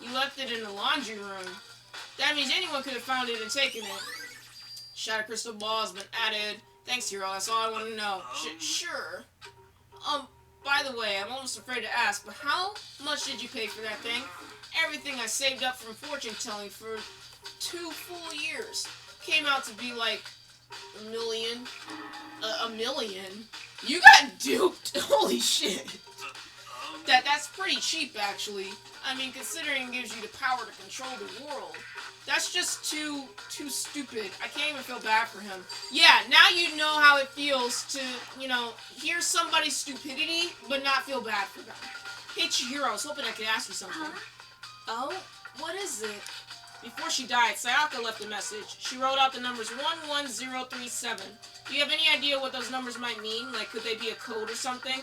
You left it in the laundry room. That means anyone could have found it and taken it. Shattered crystal ball has been added. Thanks, Hero. That's all I want to know. Sure. By the way, I'm almost afraid to ask, but how much did you pay for that thing? Everything I saved up from fortune telling for 2 full years. Came out to be like $1 million. A million? You got duped? Holy shit. That's pretty cheap, actually. I mean, considering it gives you the power to control the world. That's just too stupid. I can't even feel bad for him. Yeah, now you know how it feels to, hear somebody's stupidity, but not feel bad for them. Hey, Chihiro, I was hoping I could ask you something. Oh? What is it? Before she died, Sayaka left a message. She wrote out the numbers 11037. Do you have any idea what those numbers might mean? Like, could they be a code or something?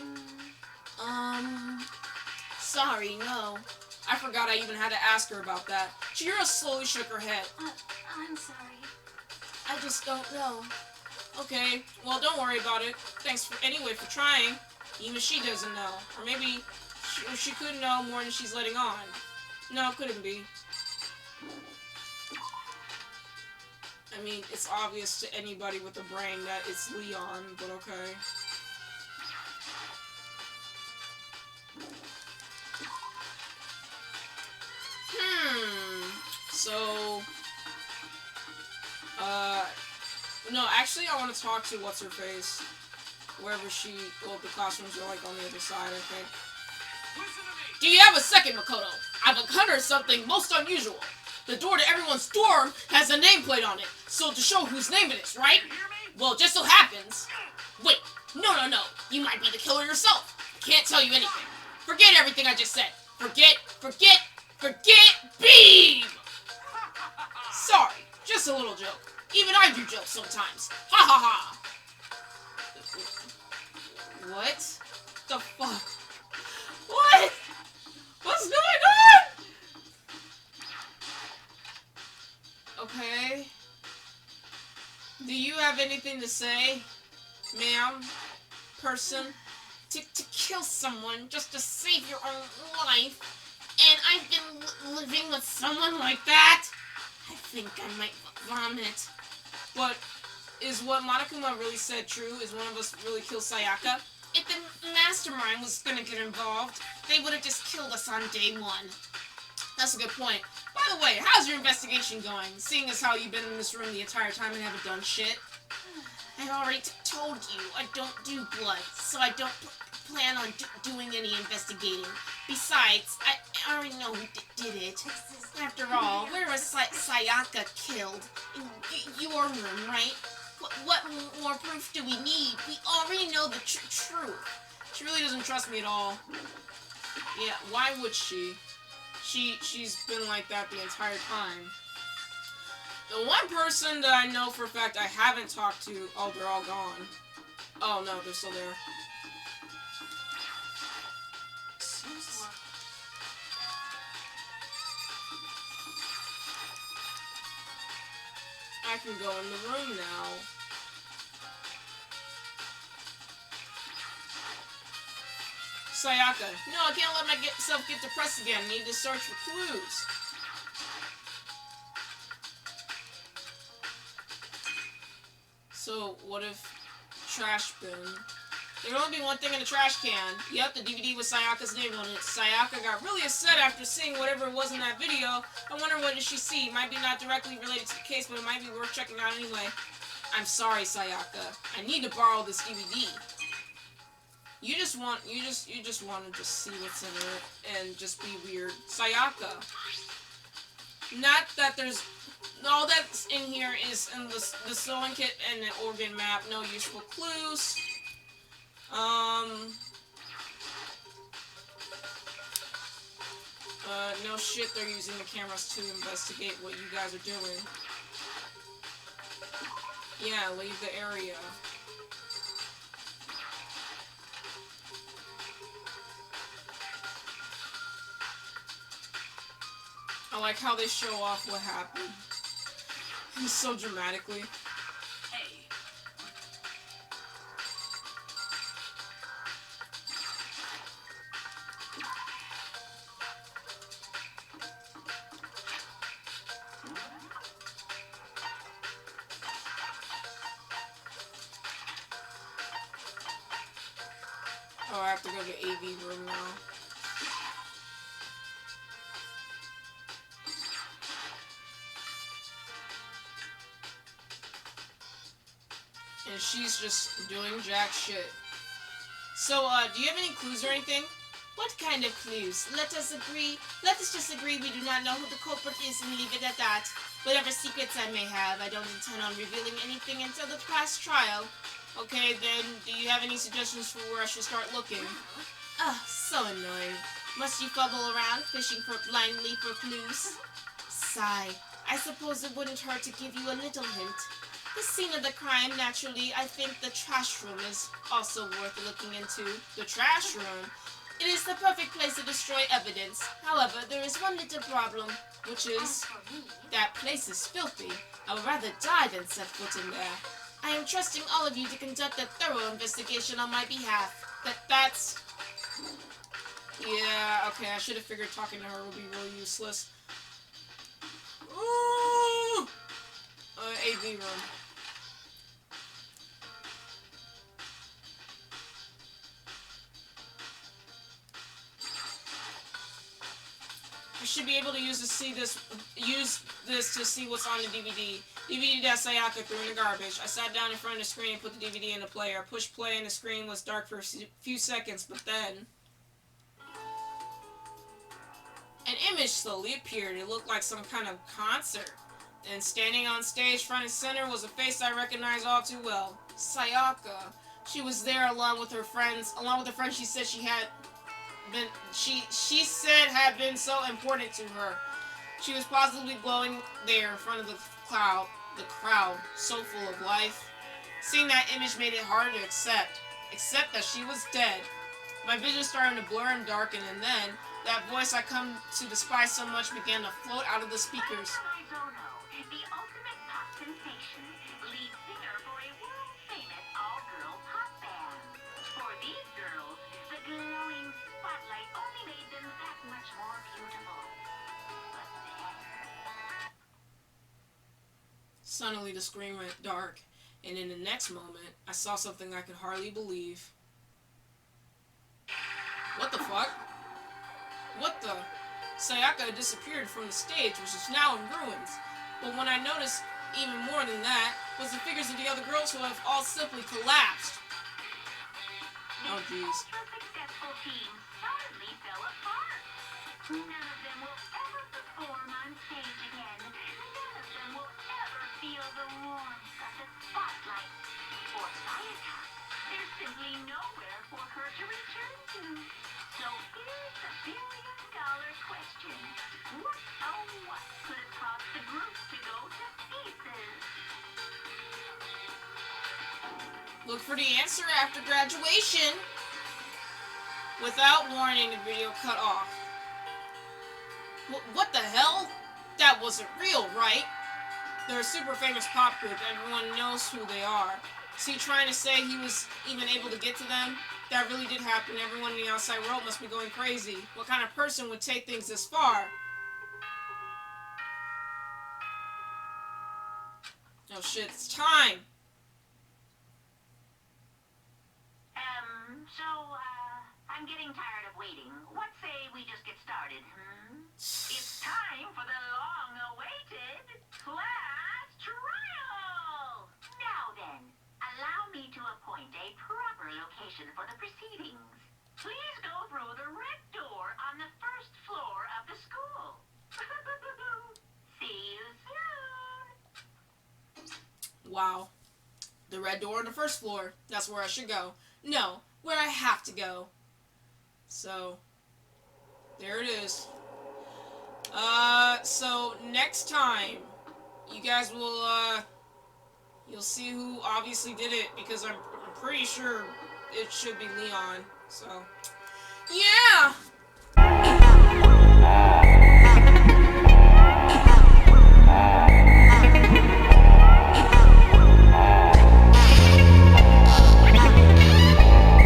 Sorry, no. I forgot I even had to ask her about that. Chihiro slowly shook her head. I'm sorry. I just don't know. Okay, well, don't worry about it. Thanks anyway for trying. Even she doesn't know. Or maybe she could know more than she's letting on. No, it couldn't be. I mean, it's obvious to anybody with a brain that it's Leon, but okay. So, no, actually I want to talk to what's-her-face. Wherever the classrooms are like on the other side, I think. Do you have a second, Makoto? I've encountered something most unusual. The door to everyone's dorm has a nameplate on it, so to show whose name it is, right? Well, just so happens... Wait, no. You might be the killer yourself. I can't tell you anything. Forget everything I just said. Forget, beam! Sorry, just a little joke. Even I do jokes sometimes. Ha ha ha! What? The fuck? What? What's going on? Okay. Do you have anything to say, ma'am? Person? To kill someone just to save your own life? And I've been living with someone like that? I think I might vomit. But is what Monokuma really said true? Is one of us really kill Sayaka? If the mastermind was gonna get involved, they would have just killed us on day 1. That's a good point. By the way, how's your investigation going? Seeing as how you've been in this room the entire time and haven't done shit. I already told you I don't do blood, so I don't plan on doing any investigating. Besides, I already know who did it. After all, where was Sayaka killed? In your room, right? What more proof do we need? We already know the truth. She really doesn't trust me at all. Yeah, why would she? She's been like that the entire time. The one person that I know for a fact I haven't talked to... Oh, they're all gone. Oh, no, they're still there. I can go in the room now. Sayaka. No, I can't let myself get depressed again. I need to search for clues. So, what if trash bin? There'd only be one thing in the trash can. Yep, the DVD with Sayaka's name on it. Sayaka got really upset after seeing whatever it was in that video. I wonder what did she see. Might be not directly related to the case, but it might be worth checking out anyway. I'm sorry, Sayaka. I need to borrow this DVD. You just want to just see what's in it and just be weird. Sayaka. Not that there's... All that's in here is in the sewing kit and the organ map. No useful clues. No shit, they're using the cameras to investigate what you guys are doing. Yeah, leave the area. I like how they show off what happened. So dramatically. Hey, Oh, I have to go to the AV room now. And she's just doing jack shit. So, do you have any clues or anything? What kind of clues? Let us just agree we do not know who the culprit is and leave it at that. Whatever secrets I may have, I don't intend on revealing anything until the past trial. Okay, then, do you have any suggestions for where I should start looking? Ah, so annoying. Must you fumble around, fishing blindly for clues? Sigh. I suppose it wouldn't hurt to give you a little hint. The scene of the crime, naturally, I think the trash room is also worth looking into. The trash room? It is the perfect place to destroy evidence. However, there is one little problem, Which is... that place is filthy. I would rather die than set foot in there. I am trusting all of you to conduct a thorough investigation on my behalf. That's... Yeah, okay, I should have figured talking to her would be really useless. Ooh! AV room. I should be able to use this to see what's on the DVD. DVD that Sayaka threw in the garbage. I sat down in front of the screen and put the DVD in the player. I pushed play and the screen was dark for a few seconds, but then... an image slowly appeared. It looked like some kind of concert. And standing on stage front and center was a face I recognized all too well. Sayaka. She was there along with her friends she said she said had been so important to her. She was possibly glowing there in front of the crowd, so full of life. Seeing that image made it harder to accept that she was dead. My vision started to blur and darken, and then that voice I come to despise so much began to float out of the speakers. The ultimate pop sensation, lead singer for a world-famous all-girl pop band. For these girls, the glowing spotlight only made them that much more beautiful. But then... Suddenly the screen went dark, and in the next moment, I saw something I could hardly believe. What the fuck? What the? Sayaka had disappeared from the stage, which is now in ruins. But when I noticed even more than that, was the figures of the other girls who have all simply collapsed. Oh jeez. Successful team suddenly fell apart. None of them will ever perform on stage again. None of them will ever feel the warmth of the spotlight. For Sayaka, there's simply nowhere for her to return to. So here's the billion-dollar question. What, oh what, could have caused the group to go to pieces? Look for the answer after graduation. Without warning, the video cut off. What the hell? That wasn't real, right? They're a super famous pop group. Everyone knows who they are. See, trying to say he was even able to get to them? That really did happen. Everyone in the outside world must be going crazy. What kind of person would take things this far? Oh shit, it's time! I'm getting tired of waiting. What say we just get started, It's time for the long-awaited class trial! Now then, allow me to appoint a proper location for the proceedings. Please go through the red door on the first floor of the school. See you soon! Wow. The red door on the first floor. That's where I should go. No, where I have to go. So, there it is. So next time, you guys will, you'll see who obviously did it, because I'm pretty sure it should be Leon, so, yeah!